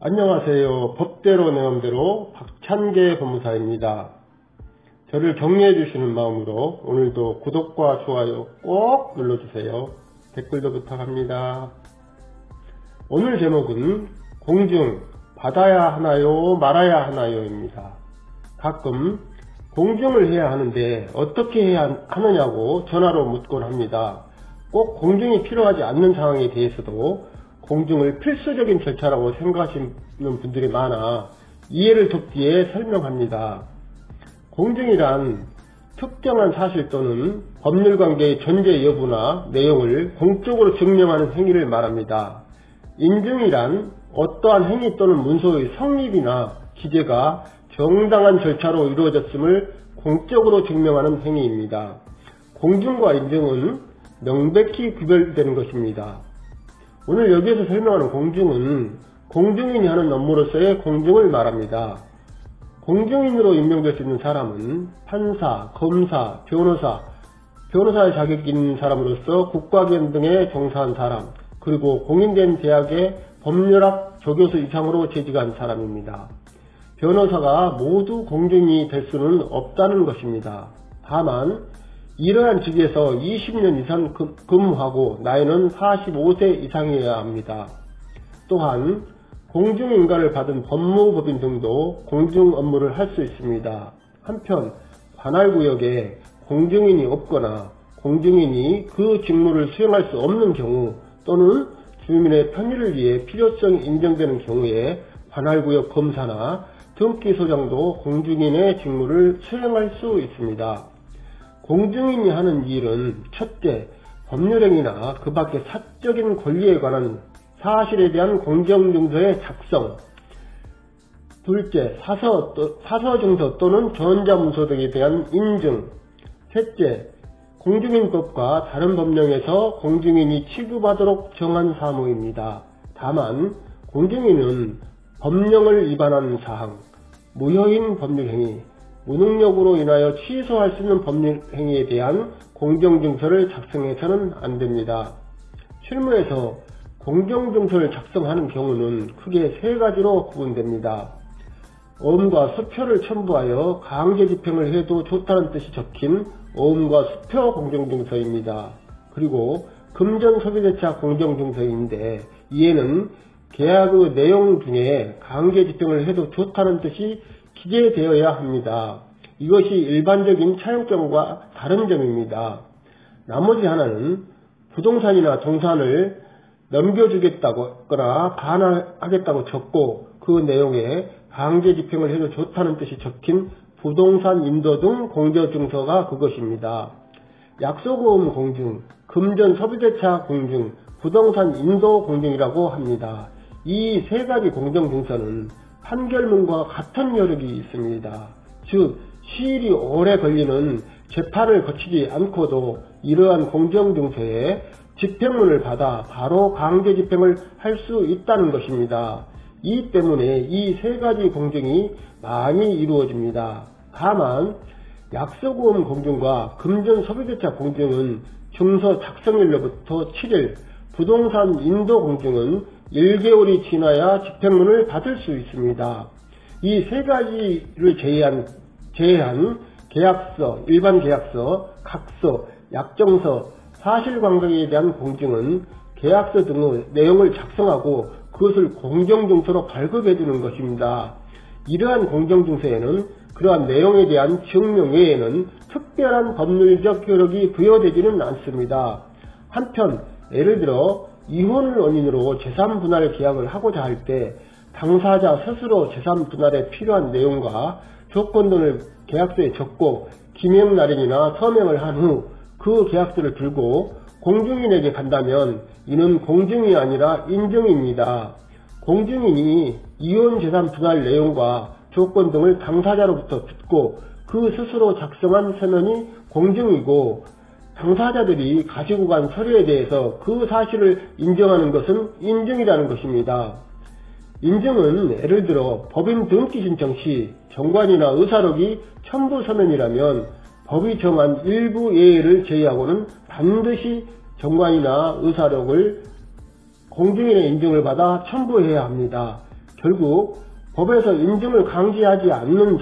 안녕하세요. 법대로 내용대로 박찬계 법무사입니다. 저를 격려해 주시는 마음으로 오늘도 구독과 좋아요 꼭 눌러주세요. 댓글도 부탁합니다. 오늘 제목은 공증 받아야 하나요 말아야 하나요 입니다. 가끔 공증을 해야 하는데 어떻게 해야 하느냐고 전화로 묻곤 합니다. 꼭 공증이 필요하지 않는 상황에 대해서도 공증을 필수적인 절차라고 생각하시는 분들이 많아 이해를 돕기 위해 설명합니다. 공증이란 특정한 사실 또는 법률관계의 존재 여부나 내용을 공적으로 증명하는 행위를 말합니다. 인증이란 어떠한 행위 또는 문서의 성립이나 기재가 정당한 절차로 이루어졌음을 공적으로 증명하는 행위입니다. 공증과 인증은 명백히 구별되는 것입니다. 오늘 여기에서 설명하는 공증은 공증인이 하는 업무로서의 공증을 말합니다. 공증인으로 임명될 수 있는 사람은 판사, 검사, 변호사의 자격이 있는 사람으로서 국가기관 등에 종사한 사람, 그리고 공인된 대학의 법률학 조교수 이상으로 재직한 사람입니다. 변호사가 모두 공증인이 될 수는 없다는 것입니다. 다만 이러한 직위에서 20년 이상 근무하고 나이는 45세 이상이어야 합니다. 또한 공증인가를 받은 법무법인 등도 공증 업무를 할 수 있습니다. 한편 관할구역에 공증인이 없거나 공증인이 그 직무를 수행할 수 없는 경우 또는 주민의 편의를 위해 필요성이 인정되는 경우에 관할구역 검사나 등기소장도 공증인의 직무를 수행할 수 있습니다. 공증인이 하는 일은 첫째, 법률행위나 그 밖의 사적인 권리에 관한 사실에 대한 공정증서의 작성, 둘째, 사서증서 또는 전자문서 등에 대한 인증, 셋째, 공증인법과 다른 법령에서 공증인이 취급하도록 정한 사무입니다. 다만 공증인은 법령을 위반하는 사항, 무효인 법률행위, 무능력으로 인하여 취소할 수 있는 법률행위에 대한 공정증서를 작성해서는 안됩니다. 실무에서 공정증서를 작성하는 경우는 크게 세 가지로 구분됩니다. 어음과 수표를 첨부하여 강제 집행을 해도 좋다는 뜻이 적힌 어음과 수표 공정증서입니다. 그리고 금전소비대차 공정증서인데 이에는 계약의 내용 중에 강제 집행을 해도 좋다는 뜻이 기재되어야 합니다. 이것이 일반적인 차용점과 다른 점입니다. 나머지 하나는 부동산이나 동산을 넘겨주겠다거나 반환하겠다고 적고 그 내용에 강제 집행을 해도 좋다는 뜻이 적힌 부동산 인도 등 공정증서가 그것입니다. 약속어음 공증, 금전소비대차 공증, 부동산 인도 공증이라고 합니다. 이 세 가지 공정증서는 판결문과 같은 효력이 있습니다. 즉 시일이 오래 걸리는 재판을 거치지 않고도 이러한 공정증서에 집행문을 받아 바로 강제 집행을 할 수 있다는 것입니다. 이 때문에 이 세 가지 공증이 많이 이루어집니다. 다만 약속어음 공증과 금전소비대차 공증은 증서 작성일로부터 7일, 부동산 인도 공증은 1개월이 지나야 집행문을 받을 수 있습니다. 이 세 가지를 제외한 계약서, 일반 계약서, 각서, 약정서, 사실관계에 대한 공증은 계약서 등의 내용을 작성하고 그것을 공정증서로 발급해 주는 것입니다. 이러한 공정증서에는 그러한 내용에 대한 증명 외에는 특별한 법률적 효력이 부여되지는 않습니다. 한편 예를 들어 이혼을 원인으로 재산분할 계약을 하고자 할 때 당사자 스스로 재산분할에 필요한 내용과 조건 등을 계약서에 적고 기명날인이나 서명을 한 후 그 계약서를 들고 공증인에게 간다면 이는 공증이 아니라 인증입니다. 공증인이 이혼 재산 분할 내용과 조건 등을 당사자로부터 듣고 그 스스로 작성한 서면이 공증이고 당사자들이 가지고 간 서류에 대해서 그 사실을 인정하는 것은 인증이라는 것입니다. 인증은 예를 들어 법인 등기 신청 시 정관이나 의사록이 첨부 서면이라면 법이 정한 일부 예외를 제외하고는 반드시 정관이나 의사록을 공증인의 인증을 받아 첨부해야 합니다. 결국 법에서 인증을 강제하지 않는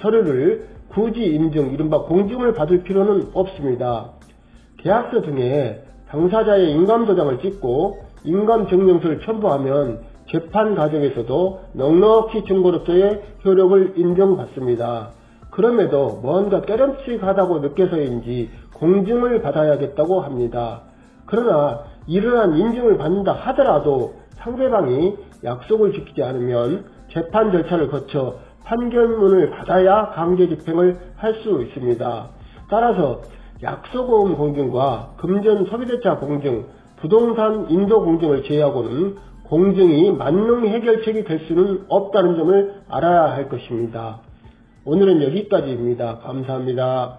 서류를 굳이 인증, 이른바 공증을 받을 필요는 없습니다. 계약서 등에 당사자의 인감도장을 찍고 인감증명서를 첨부하면 재판 과정에서도 넉넉히 증거로서의 효력을 인정받습니다. 그럼에도 뭔가 깨름칙하다고 느껴서인지 공증을 받아야겠다고 합니다. 그러나 이러한 인증을 받는다 하더라도 상대방이 약속을 지키지 않으면 재판 절차를 거쳐 판결문을 받아야 강제 집행을 할 수 있습니다. 따라서 약속어음 공증과 금전 소비대차 공증, 부동산 인도 공증을 제외하고는 공증이 만능 해결책이 될 수는 없다는 점을 알아야 할 것입니다. 오늘은 여기까지입니다. 감사합니다.